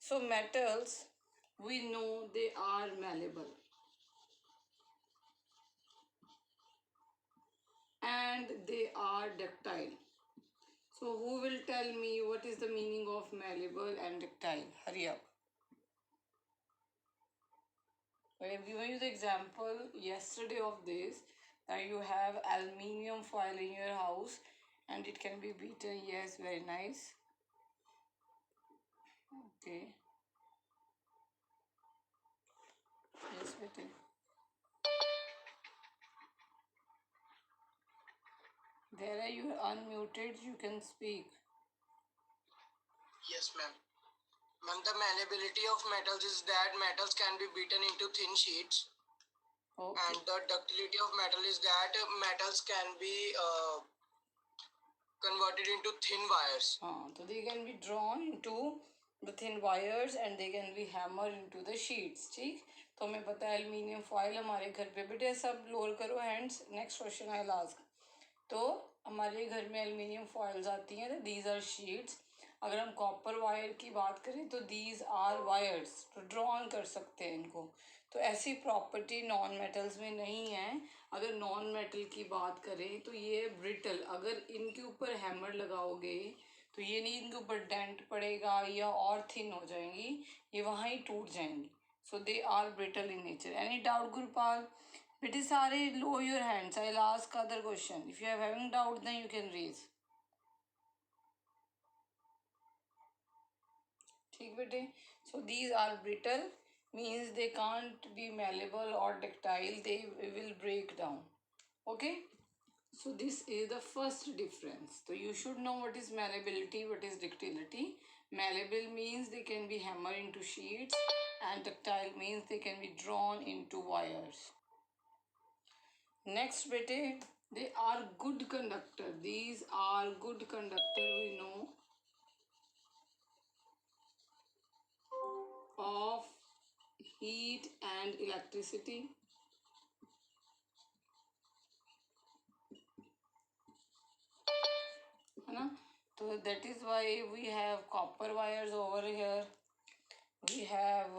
So metals, we know they are malleable and they are ductile. So who will tell me what is the meaning of malleable and ductile? Hurry up. I have given you the example yesterday of this, that you have aluminium foil in your house and it can be beaten. Yes, very nice. Okay. Yes, better. There you are unmuted, you can speak. Yes, ma'am. Ma'am, the malleability of metals is that metals can be beaten into thin sheets. Okay. And the ductility of metal is that metals can be converted into thin wires. So they can be drawn into the thin wires and they can be hammered into the sheets. ठीक, तो हमें पता है aluminium foil हमारे घर पे, बेटे सब लोअर करो hands. Next question I ask. तो हमारे घर में एल्युमिनियम फॉइल्स आती हैं, तो दीज आर शीट्स. अगर हम कॉपर वायर की बात करें तो दीज आर वायर्स, तो ड्रॉ ऑन कर सकते हैं इनको. तो ऐसी प्रॉपर्टी नॉन मेटल्स में नहीं है. अगर नॉन मेटल की बात करें तो ये ब्रिटल, अगर इनके ऊपर हैमर लगाओगे तो ये नहीं इनके ऊपर डेंट पड़ेगा या और थिन हो जाएंगी, ये वहाँ ही टूट जाएंगी. So they are brittle in nature. Any doubt Gurpal? बेटे सारे lower your hands. I'll ask other question. If you are having doubt, then you can raise. ठीक बेटे. So these are brittle, means they can't be malleable or ductile. They will break down. Okay. So this is the first difference. So you should know what is malleability, what is ductility. Malleable means they can be hammered into sheets, and ductile means they can be drawn into wires. Next bete, they are good conductor. These are good conductor, we know, of heat and electricity. So that is why we have copper wires over here. We have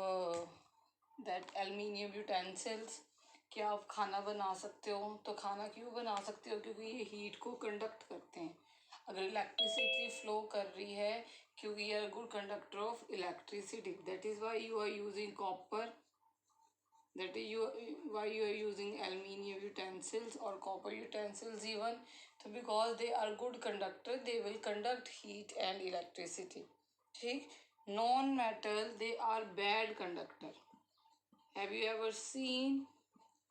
that aluminium utensils. कि आप खाना बना सकते हो. तो खाना क्यों बना सकते हो? क्योंकि ये हीट को कंडक्ट करते हैं. अगर इलेक्ट्रिसिटी फ्लो कर रही है, क्योंकि ये are good conductor of electricity. That is why you are using copper. That is why you are using aluminium utensils or copper utensils even. So because they are good conductor, they will conduct heat and electricity. ठीक. Non metal, they are bad conductor. Have you ever seen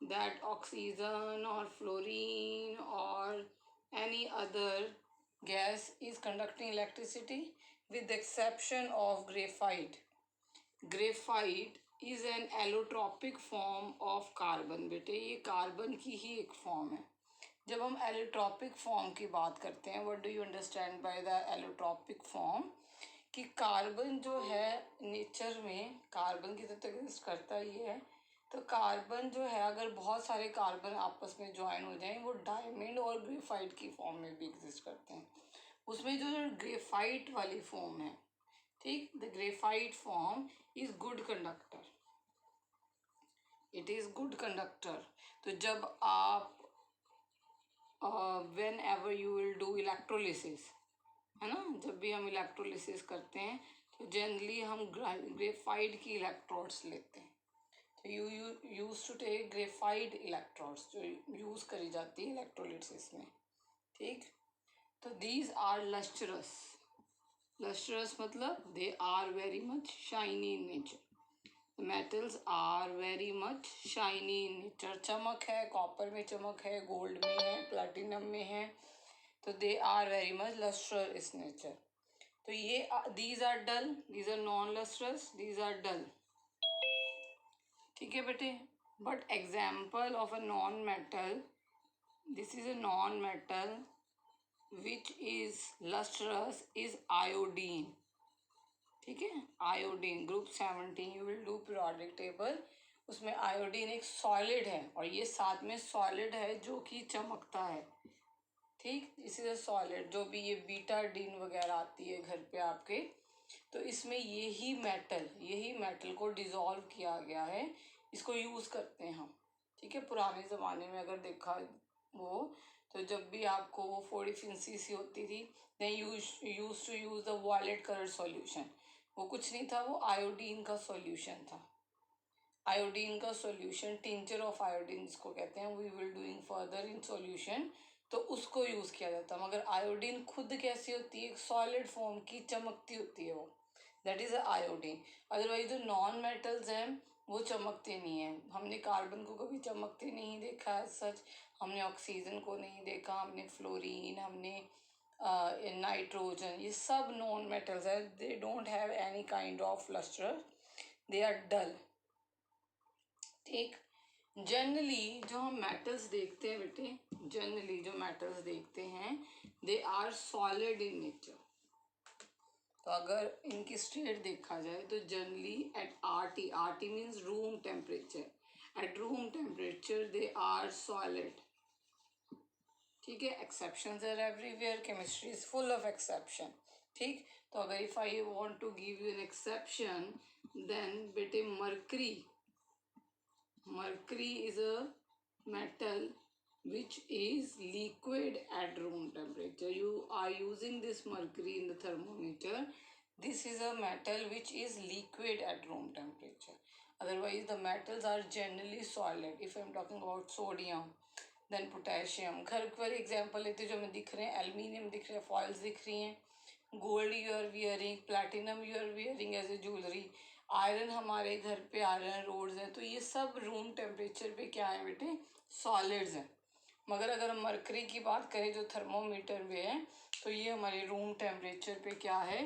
that oxygen or fluorine or any other gas is conducting electricity? With the exception of graphite. Graphite is an allotropic form of carbon. बेटे ये carbon की ही एक form है. जब हम allotropic form की बात करते हैं, what do you understand by the allotropic form? कि कार्बन जो है नेचर में कार्बन की तो एग्जिस्ट करता ही है. तो कार्बन जो है, अगर बहुत सारे कार्बन आपस में ज्वाइन हो जाएं, वो डायमंड और ग्रेफाइट की फॉर्म में भी एग्जिस्ट करते हैं. उसमें जो ग्रेफाइट वाली फॉर्म है, ठीक, the graphite form is good conductor. It is good conductor. तो जब आप when ever you will do electrolysis, है ना, जब भी हम इलेक्ट्रोलिसिस करते हैं तो जनरली हम ग्रेफाइट की इलेक्ट्रोड्स लेते हैं. तो you use to take graphite electrodes जो यूज करी जाती है इलेक्ट्रोलिसिस में. ठीक. तो दीज आर लस्ट्रस. Lustrous मतलब they are very much shiny in nature. The metals are very much shiny in nature. चमक है, कॉपर में चमक है, गोल्ड में है, प्लेटिनम में है. तो they are very much lustrous in nature. तो ये these are dull, these are non-lustrous, these are dull. ठीक है बेटे. But example of a non-metal, this is a non-metal which is lustrous is iodine. ठीक है. Iodine group 17 you will do periodic table. उसमें iodine एक solid है और ये साथ में सॉलिड है जो कि चमकता है. ठीक. This is a solid. जो भी ये बीटाडीन वगैरह आती है घर पे आपके, तो इसमें यही मेटल को डिज़ोल्व किया गया है, इसको यूज़ करते हैं हम, ठीक है। पुराने ज़माने में अगर देखा वो, तो जब भी आपको वो फोड़िफिंसी होती थी, then use to use the violet colour solution. वो कुछ नहीं था, वो आयोडीन का सॉल्यूशन था। आयोडीन का सॉल्यूशन, टिंचर ऑफ आयोडीन जिसको कहते हैं, we will doing further in solution, तो उसको यूज़ किया जाता है। मगर आयोडीन खुद कैसी होती है, एक सॉलिड फॉर्म की चमकती होती है वो, दैट इज़ आयोडीन। अदरवाइज जो नॉन मेटल्स हैं वो चमकते नहीं हैं। हमने कार्बन को कभी चमकते नहीं देखा है सच, हमने ऑक्सीजन को नहीं देखा, हमने फ्लोरीन, हमने नाइट्रोजन, ये सब नॉन मेटल्स है, they don't have any kind of lustre, they are dull, ठीक। जनरली जो हम मेटल्स देखते हैं बेटे, जनरली जो मेटल्स देखते हैं, they are solid in nature. तो अगर इनकी स्टेट देखा जाए तो generally at RT means room temperature, at room temperature they are solid, ठीक है। Exceptions are everywhere, chemistry is full of exception, ठीक। तो अगर if I want to give you an exception, then बेटे mercury is a metal which is liquid at room temperature. You are using this mercury in the thermometer. This is a metal which is liquid at room temperature. Otherwise the metals are generally solid. If I am talking about sodium, then potassium, घर पर example लेते जो हमें दिख रहे हैं, aluminium दिख रहे हैं, फॉइल्स दिख रही हैं, gold you are wearing, platinum you are wearing as a jewellery, iron हमारे घर पे आयरन रोड्स हैं, तो ये सब रूम टेम्परेचर पे क्या है बेटे, सॉलिड्स हैं। मगर अगर हम मरकरी की बात करें जो थर्मोमीटर में है, तो ये हमारे रूम टेम्परेचर पे क्या है,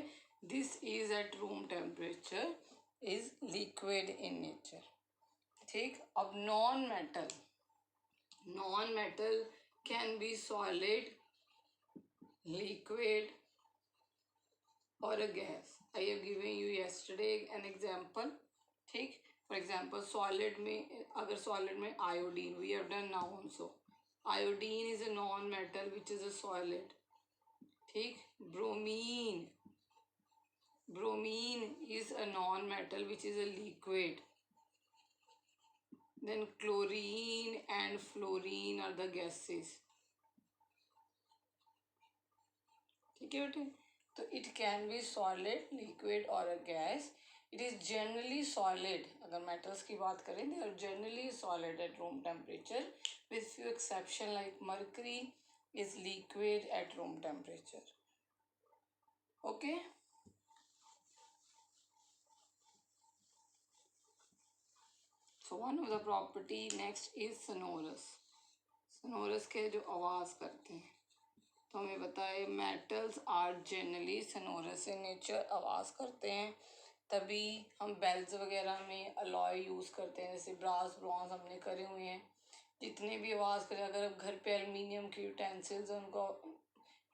this is eight room temperature is liquid in nature, ठीक। अब non metal can be solid, liquid or a gas. I have given you yesterday an example, ठीक। For example solid में, अगर solid में iodine, we have done now also, iodine is a non-metal which is a solid, ठीक। bromine is a non-metal which is a liquid. Then chlorine and fluorine are the gases, ठीक है बेटे। तो it can be solid, liquid और a gas. It is generally solid, अगर metals की बात करें, they are generally solid at room temperature with few exception, like mercury is liquid at room temperature, okay. So one of the property next is sonorous. Sonorous के जो आवाज़ करते हैं, तो हमें बताए metals are generally sonorous in nature, आवाज़ करते हैं, तभी हम बेल्स वगैरह में अलॉय यूज़ करते हैं, जैसे ब्रास ब्रॉन्ज हमने करे हुए हैं। जितने भी आवाज़ करें, अगर आप घर पे एल्युमिनियम के यूटेंसिल्स उनको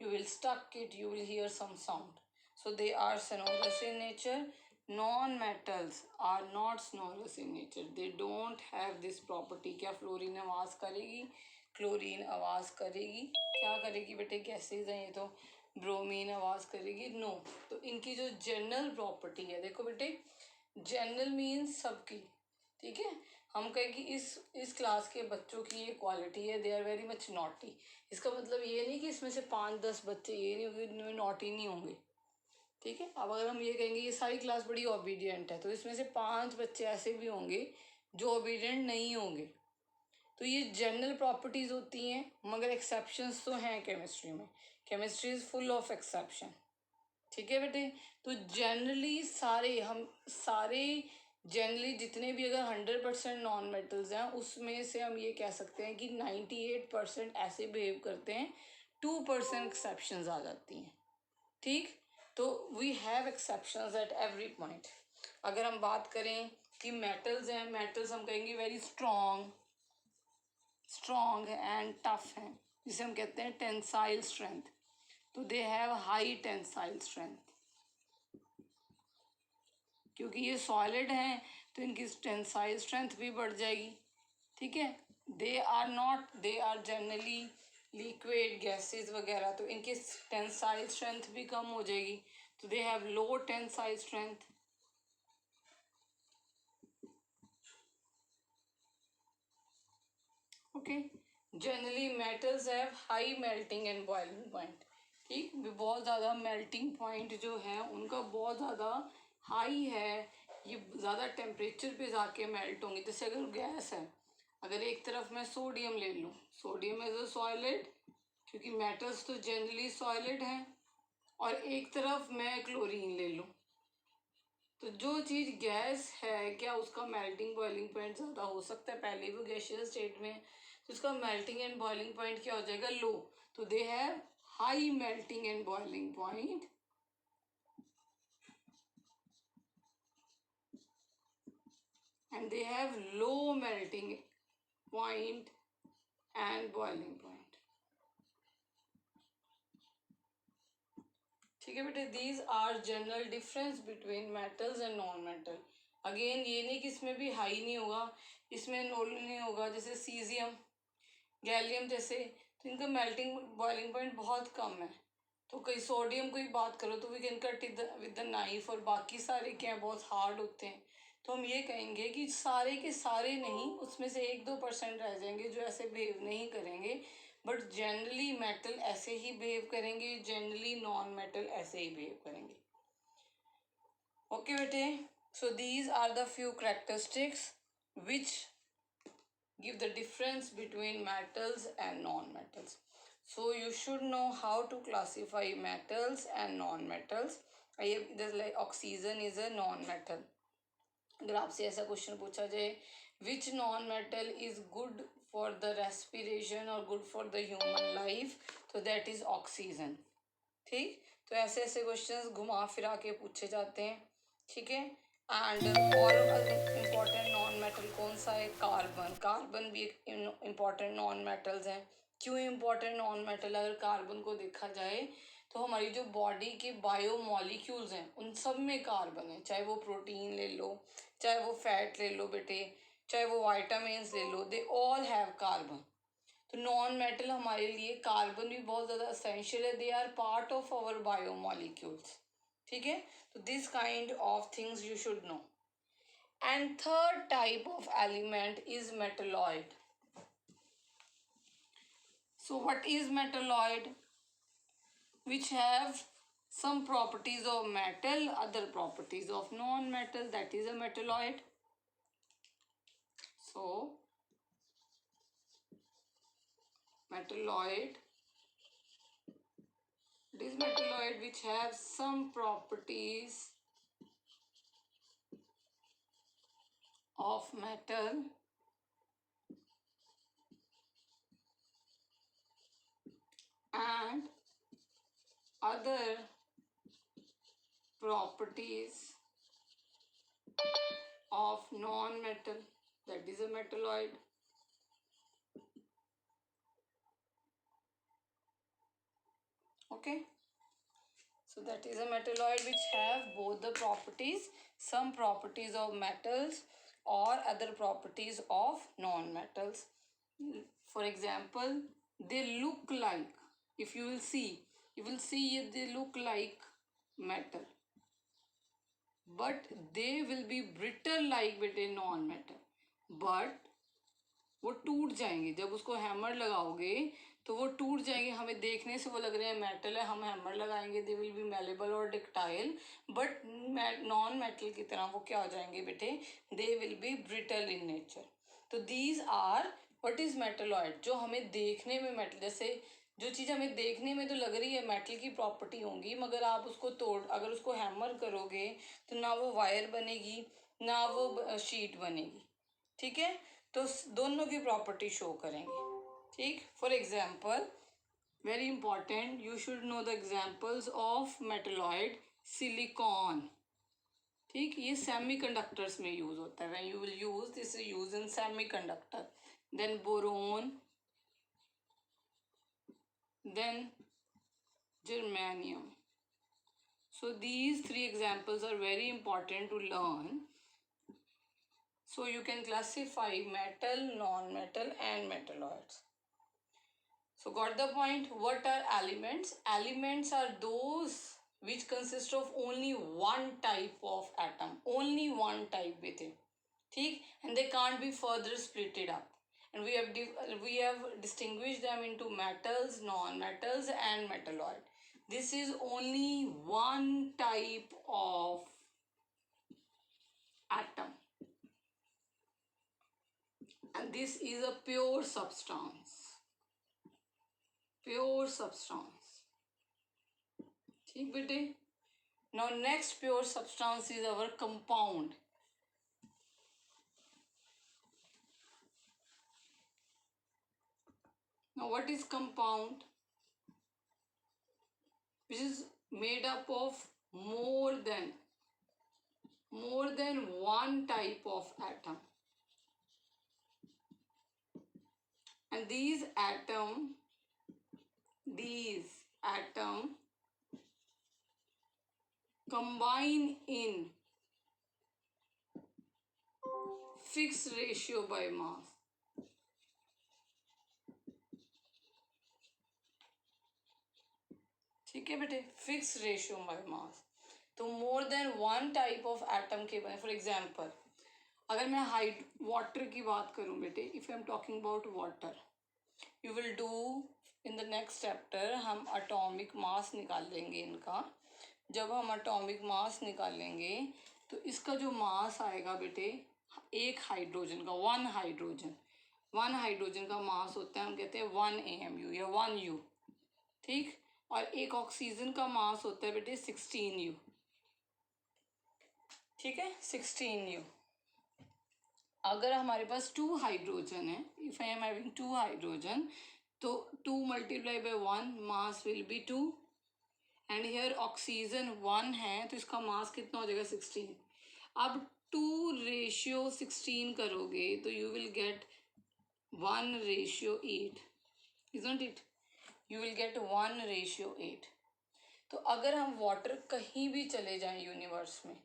you will stuck it, you will hear some sound, so they are sonorous in nature. Non-metals are not sonorous in nature, they don't have this property. क्या फ्लोरीन आवाज़ करेगी, क्लोरीन आवाज़ करेगी, क्या करेगी बेटे, गैसेज हैं ये तो, ब्रोमीन आवाज़ करेगी, नो। तो इनकी जो जनरल प्रॉपर्टी है, देखो बेटे, जनरल मीन्स सबकी, ठीक है। हम कहें कि इस क्लास के बच्चों की ये क्वालिटी है, they are very much naughty, इसका मतलब ये नहीं कि इसमें से 5-10 बच्चे ये नहीं होंगे इनमें नॉटी नहीं होंगे, ठीक है। अब अगर हम ये कहेंगे ये सारी क्लास बड़ी ओबीडियंट है, तो इसमें से 5 बच्चे ऐसे भी होंगे जो ओबीडियंट नहीं होंगे। तो ये जनरल प्रॉपर्टीज़ होती हैं, मगर एक्सेप्शंस तो हैं केमिस्ट्री में, chemistry is full of exception, ठीक है बेटे। तो जनरली जनरली जितने भी अगर 100% नॉन मेटल्स हैं, उसमें से हम ये कह सकते हैं कि 98% ऐसे बिहेव करते हैं, 2% एक्सेप्शंस आ जाती हैं, ठीक। तो we have exceptions at every point. अगर हम बात करें कि मेटल्स हैं, मेटल्स हम कहेंगे वेरी स्ट्रॉन्ग एंड टफ हैं, जिसे हम कहते हैं टेंसाइल स्ट्रेंथ, तो they have high tensile strength, क्योंकि ये सॉलिड हैं तो इनकी टेंसाइल स्ट्रेंथ भी बढ़ जाएगी, ठीक है। They are generally liquid gases वगैरह, तो इनकी टेंसाइल स्ट्रेंथ भी कम हो जाएगी, So they have low tensile strength. Okay. Generally metals have high melting and boiling point. ठीक, बहुत ज़्यादा melting point जो है उनका बहुत ज़्यादा हाई है, ये ज़्यादा टेम्परेचर पे जाके मेल्ट होंगे. जैसे अगर गैस है, अगर एक तरफ मैं सोडियम ले लूँ, सोडियम एज अ सॉलिड, क्योंकि मेटल्स तो जनरली सॉलिड हैं, और एक तरफ मैं क्लोरीन ले लूँ, तो जो चीज़ गैस है क्या उसका मेल्टिंग बॉइलिंग पॉइंट ज़्यादा हो सकता है, पहले भी गैसियस स्टेट में, तो उसका मेल्टिंग एंड बॉइलिंग पॉइंट क्या हो जाएगा, लो. तो they have high melting and boiling point and they have low melting point and boiling point. ठीक है बेटे, these are general difference between metals and non metal. Again ये नहीं कि इसमें भी हाई नहीं होगा, इसमें लो नहीं होगा. जैसे सीजियम, गैलियम जैसे, तो इनका मेल्टिंग बॉइलिंग पॉइंट बहुत कम है. तो कई सोडियम की बात करो तो we can cut it with the knife, और बाकी सारे क्या है बहुत हार्ड होते हैं. तो हम ये कहेंगे कि सारे के सारे नहीं, उसमें से 1-2% रह जाएंगे जो ऐसे बिहेव नहीं करेंगे, बट जनरली मेटल ऐसे ही बिहेव करेंगे, जनरली नॉन मेटल ऐसे ही बिहेव करेंगे. ओके बेटे, so these are the few characteristics which give the difference between metals and non-metals. So you should know how to classify metals and non-metals. There's like oxygen is a non-metal. अगर आपसे ऐसा question पूछा जाए which non metal is good for the respiration और good for the human life, तो that is oxygen. ठीक, तो ऐसे ऐसे क्वेश्चंस घुमा फिरा के पूछे जाते हैं. ठीक है. एंड और इम्पॉर्टेंट नॉन मेटल कौन सा है, कार्बन. कार्बन भी एक इम्पॉर्टेंट नॉन मेटल्स हैं. क्यों इम्पॉर्टेंट नॉन मेटल, अगर कार्बन को देखा जाए तो हमारी जो बॉडी के बायोमॉलिक्यूल्स हैं उन सब में कार्बन है. चाहे वो प्रोटीन ले लो, चाहे वो फैट ले लो बेटे, चाहे वो वाइटामिन्स ले लो, दे ऑल हैव कार्बन. तो नॉन मेटल हमारे लिए कार्बन भी बहुत ज़्यादा असेंशियल है, they are part of our biomolecules. ठीक है, तो this kind of things you should know. And third type of element is metalloid. So what is metalloid, which have some properties of metal, other properties of non-metal, that is a metalloid. So metalloid, it is metalloid which have some properties of metal and other properties of non-metal, that is a metalloid. Okay, so that is a metalloid which have both the properties, some properties of metals or other properties of non-metals. For example, they look like, if you will see, they look like metal, but they will be brittle like with a non-metal. But वो टूट जाएंगे, जब उसको hammer लगाओगे तो वो टूट जाएंगे. हमें देखने से वो लग रहे हैं मेटल है, हम हैमर लगाएंगे, दे विल बी मेलेबल और डिक्टाइल, बट नॉन मेटल की तरह वो क्या हो जाएंगे बेटे, they will be brittle in nature. तो these are what is metalloid, जो हमें देखने में मेटल, जैसे जो चीज़ हमें देखने में तो लग रही है मेटल की प्रॉपर्टी होंगी, मगर आप उसको अगर उसको हैमर करोगे तो ना वो वायर बनेगी ना वो शीट बनेगी. ठीक है, तो दोनों की प्रॉपर्टी शो करेंगे. ठीक, for example very important, you should know the examples of metalloid. Silicon, ठीक, ये सेमीकंडक्टर्स में यूज होता है. When you will use this is use in semiconductor. Then boron, then germanium. So these three examples are very important to learn. So you can classify metal, non-metal and metalloids. So got the point. What are elements? Elements are those which consists of only one type of atom, only one type with it, ठीक, and they can't be further splitted up, and we have distinguished them into metals, non-metals, and metalloid. This is only one type of atom, and this is a pure substance, pure substance, ठीक बेटे. Now next pure substance is our compound. Now what is compound? Which is made up of more than one type of atom, and these atom combine in fixed ratio by mass. ठीक है बेटे, fix ratio by mass. तो more than one type of atom के बने. For example अगर मैं water की बात करूं बेटे, if I am talking about water, you will do in the next chapter, हम एटॉमिक मास निकाल लेंगे इनका. जब हम एटॉमिक मास निकालेंगे तो इसका जो मास आएगा बेटे, एक हाइड्रोजन का, वन हाइड्रोजन का मास होता है, हम कहते हैं 1 AMU या 1 U, ठीक. और एक ऑक्सीजन का मास होता है बेटे 16 U, ठीक है, 16 U. अगर हमारे पास 2 हाइड्रोजन है, if I am having 2 hydrogen, तो 2 multiply by 1, mass will be 2, and here oxygen 1 है, तो इसका मास कितना हो जाएगा 16. अब 2:16 करोगे तो you will get 1:8, isn't it? You will get 1:8. तो अगर हम वाटर कहीं भी चले जाएं यूनिवर्स में,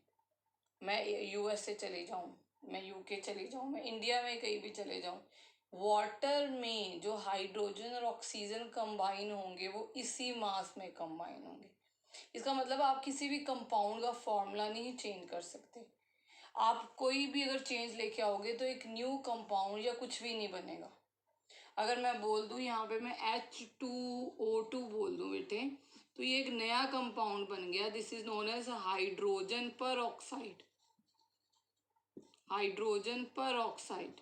मैं US से चले जाऊं, मैं UK चले जाऊं, मैं इंडिया में कहीं भी चले जाऊं, वाटर में जो हाइड्रोजन और ऑक्सीजन कंबाइन होंगे वो इसी मास में कंबाइन होंगे. इसका मतलब आप किसी भी कंपाउंड का फॉर्मूला नहीं चेंज कर सकते. आप कोई भी अगर चेंज लेके आओगे तो एक न्यू कंपाउंड या कुछ भी नहीं बनेगा. अगर मैं बोल दूं यहाँ पे मैं H2O2 बोल दूं बेटे, तो ये एक नया कंपाउंड बन गया. This is known as hydrogen peroxide, hydrogen peroxide,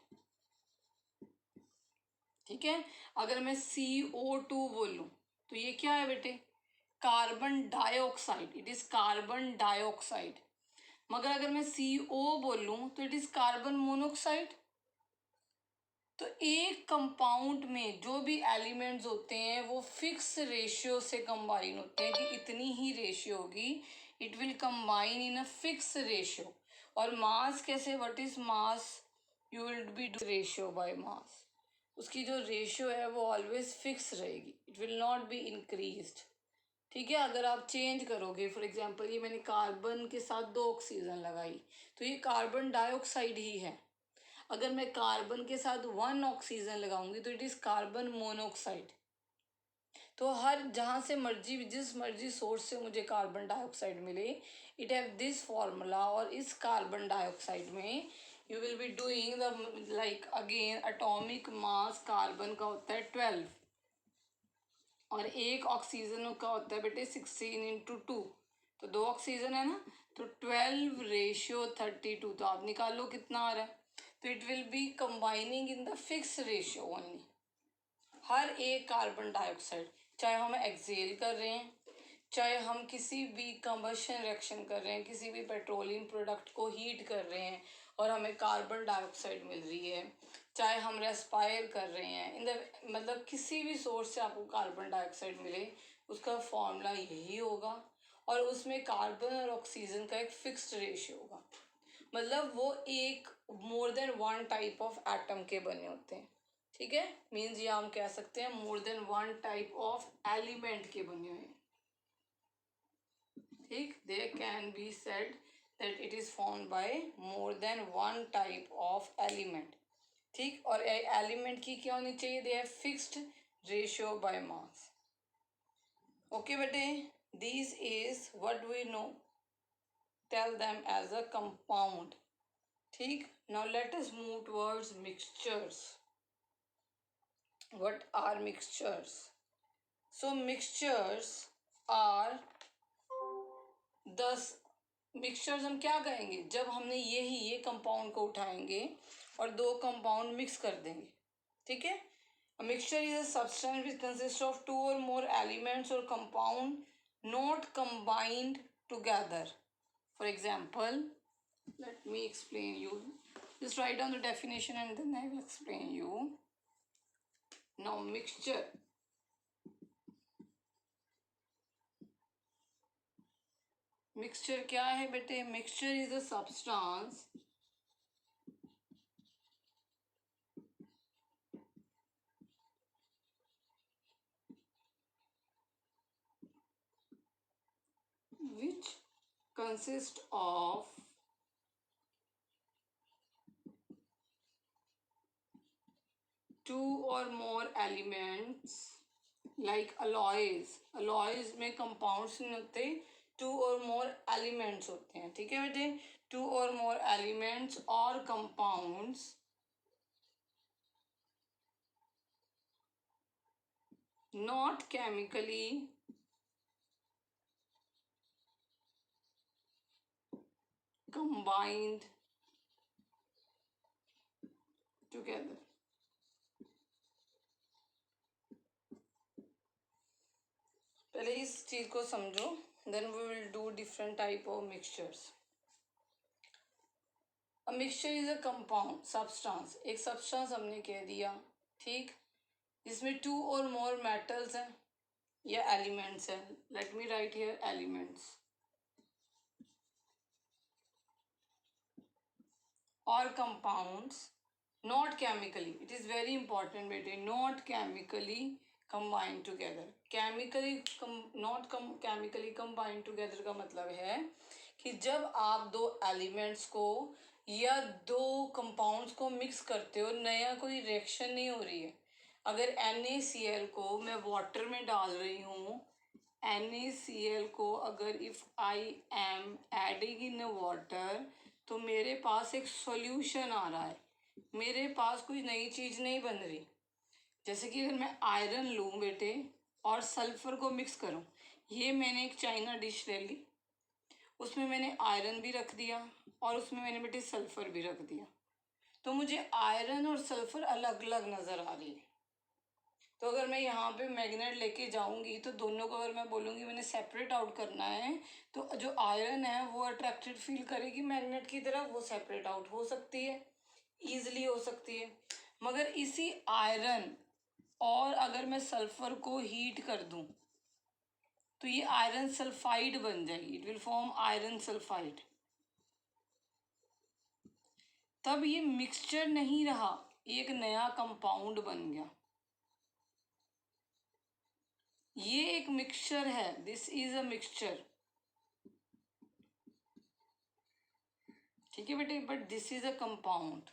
ठीक है. अगर मैं CO2 बोलूं तो ये क्या है बेटे, carbon dioxide, it is carbon dioxide. मगर अगर मैं CO बोलूं तो इट इज कार्बन मोनोऑक्साइड. तो एक कंपाउंड में जो भी एलिमेंट्स होते हैं वो फिक्स रेशियो से कंबाइन होते हैं कि इतनी ही रेशियो होगी, it will combine in a fix ratio. और मास कैसे, what is mass, you will be ratio by मास. उसकी जो रेशियो है वो ऑलवेज फिक्स रहेगी, it will not be increased, ठीक है. अगर आप चेंज करोगे, फॉर एग्जांपल ये मैंने कार्बन के साथ 2 ऑक्सीजन लगाई, तो ये कार्बन डाइऑक्साइड ही है. अगर मैं कार्बन के साथ 1 ऑक्सीजन लगाऊंगी तो इट इज कार्बन मोनोऑक्साइड. तो हर जहाँ से मर्जी, जिस मर्जी सोर्स से मुझे कार्बन डाइऑक्साइड मिले, इट हैव दिस फॉर्मूला. और इस कार्बन डाइऑक्साइड में you will be doing the like again atomic mass carbon का होता है 12 और एक ऑक्सीजन का होता है बेटे 16 × 2, तो 2 ऑक्सीजन है ना, तो 12:32. तो आप निकालो कितना आ रहा है. तो it will be combining in the fix ratio only. हर एक कार्बन डाइऑक्साइड, चाहे हम एक्सेल कर रहे हैं, चाहे हम किसी भी कंबशन रिएक्शन कर रहे हैं, किसी भी पेट्रोलियम प्रोडक्ट को हीट कर रहे हैं और हमें कार्बन डाइऑक्साइड मिल रही है, चाहे हम रेस्पायर कर रहे हैं, इन द मतलब किसी भी सोर्स से आपको कार्बन डाइऑक्साइड मिले, उसका फॉर्मूला यही होगा. और उसमें कार्बन और ऑक्सीजन का एक फिक्स्ड रेशियो होगा. मतलब वो एक मोर than one type of atom के बने होते हैं, ठीक है. मीन्स ये हम कह सकते हैं मोर than one type of element के बने हुए हैं, ठीक. They can be said that it is formed by more than one type of element, ठीक. और एलिमेंट की क्या होनी चाहिए, they have fixed ratio by mass. Okay बेटे, This is what we know, tell them as a compound. ठीक. Now let us move towards mixtures. What are mixtures? So mixtures are दस mixtures हम क्या कहेंगे जब हमने ये कंपाउंड को उठाएंगे और दो कंपाउंड मिक्स कर देंगे. ठीक है. A mixture is a substance which consists of two or more elements or compound not combined together. For example, let me explain you. Just write down the definition and then I will explain you. Now mixture. Mixture क्या है बेटे? Mixture is a substance which consists of two or more elements like alloys. Alloys में compounds नहीं होते, two or more elements होते हैं. ठीक है बेटे. Two or more elements or compounds not chemically combined together. पहले इस चीज को समझो, then we will do different type of mixtures. A mixture is a compound substance. एक substance हमने कह दिया. ठीक. जिसमें two or more metals हैं या elements हैं. Let me write here elements or compounds not chemically. It is very important बेटे. Not chemically combined together. Chemically combined together का मतलब है कि जब आप दो elements को या दो compounds को mix करते हो, नया कोई reaction नहीं हो रही है. अगर NaCl को मैं water में डाल रही हूँ, NaCl को अगर if I am adding in water, तो मेरे पास एक solution आ रहा है. मेरे पास कोई नई चीज़ नहीं बन रही. जैसे कि अगर मैं आयरन लूँ बेटे और सल्फर को मिक्स करूँ, ये मैंने एक चाइना डिश ले ली, उसमें मैंने आयरन भी रख दिया और उसमें मैंने बेटे सल्फर भी रख दिया, तो मुझे आयरन और सल्फर अलग अलग नज़र आ रही है. तो अगर मैं यहाँ पे मैग्नेट लेके जाऊँगी तो दोनों को अगर मैं बोलूँगी मैंने सेपरेट आउट करना है, तो जो आयरन है वो अट्रैक्टेड फील करेगी मैग्नेट की तरफ, वो सेपरेट आउट हो सकती है, ईजिली हो सकती है. मगर इसी आयरन और अगर मैं सल्फर को हीट कर दूं तो ये आयरन सल्फाइड बन जाएगी. It will form iron sulphide. तब ये मिक्सचर नहीं रहा, एक नया कंपाउंड बन गया. ये एक मिक्सचर है. This is a mixture. ठीक है बेटे. But this is a compound.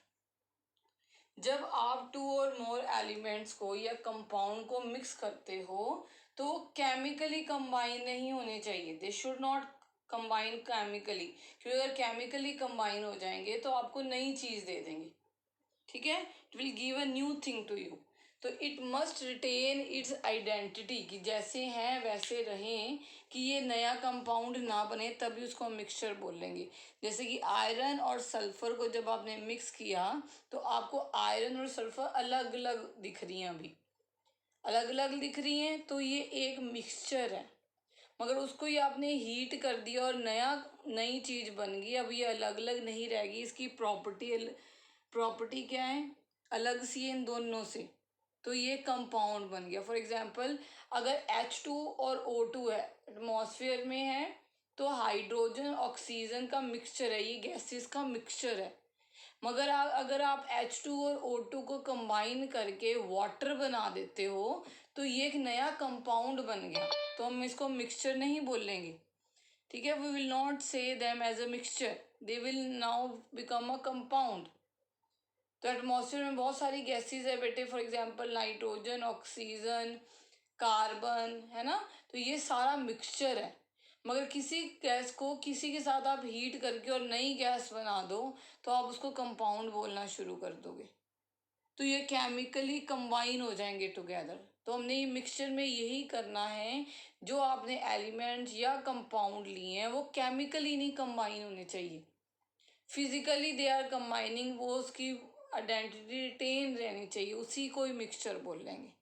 जब आप टू और मोर एलिमेंट्स को या कंपाउंड को मिक्स करते हो तो केमिकली कंबाइन नहीं होने चाहिए. They should not combine chemically, क्योंकि अगर केमिकली कंबाइन हो जाएंगे तो आपको नई चीज़ दे देंगे. ठीक है. It will give a new thing to you. तो it must retain its identity, कि जैसे हैं वैसे रहें, कि ये नया कंपाउंड ना बने, तभी उसको हम मिक्सचर बोल लेंगे. जैसे कि आयरन और सल्फर को जब आपने मिक्स किया तो आपको आयरन और सल्फर अलग अलग दिख रही हैं, अभी अलग अलग दिख रही हैं, तो ये एक मिक्सचर है. मगर उसको ये आपने हीट कर दिया और नई चीज़ बन गई. अब ये अलग अलग नहीं रहेगी. इसकी प्रॉपर्टी क्या है? अलग सी है इन दोनों से, तो ये कंपाउंड बन गया. फॉर एग्जांपल, अगर H2 और O2 है, एटमॉस्फेयर में है, तो हाइड्रोजन ऑक्सीजन का मिक्सचर है, ये गैसेस का मिक्सचर है. मगर अगर आप H2 और O2 को कंबाइन करके वाटर बना देते हो तो ये एक नया कंपाउंड बन गया, तो हम इसको मिक्सचर नहीं बोलेंगे. ठीक है. We will not say them as a mixture, they will now become a compound. तो एटमॉस्फेयर में बहुत सारी गैसेस है बेटे. For example nitrogen, oxygen, carbon, है ना। तो ये सारा मिक्सचर है। मगर किसी गैस को किसी के साथ आप हीट करके और नई गैस बना दो तो आप उसको कंपाउंड बोलना शुरू कर दोगे। तो ये केमिकली कंबाइन हो जाएंगे टुगेदर। तो हमने ये मिक्सचर में यही करना है, जो आपने एलिमेंट्स या कंपाउंड लिए हैं वो केमिकली नहीं कंबाइन होने चाहिए, फिजिकली दे आर कंबाइनिंग, वो उसकी आइडेंटिटी रिटेन रहनी चाहिए, उसी को ही मिक्सचर बोल लेंगे।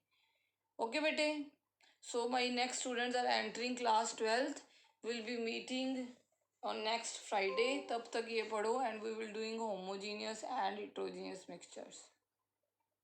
ओके बेटे, so my next students are entering class 12th, will be meeting on next Friday. तब तक ये पढ़ो and we will doing homogeneous and heterogeneous mixtures.